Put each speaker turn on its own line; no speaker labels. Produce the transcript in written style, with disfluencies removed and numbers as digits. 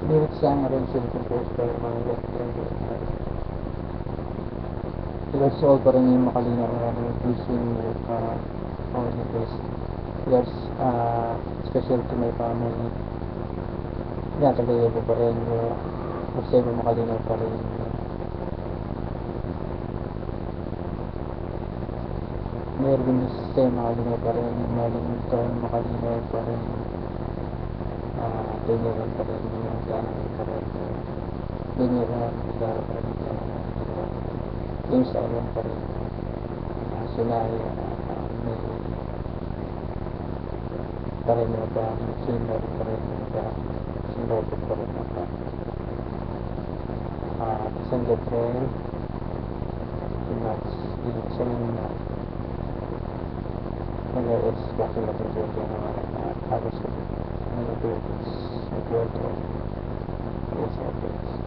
Lyrics sang arranged and composed by Mario Fernandez. There's all pa rin yung makalinaw using only this. There's special to my family. Yan, tagay ko pa rin kasi makalinaw pa rin. Meron din sa makalinaw pa rin. Meron din makalinaw pa rin. Tingnan pa rin yung gano'n pa rin. Binira sa James Island pa rin. Sinaya, may pa rin ba, senior pa rin ba, sinlobot pa rin ba. San Gabriel, Pinas, Salina, mga is bakit natin dyan halos mga buildings, nag-work on yes,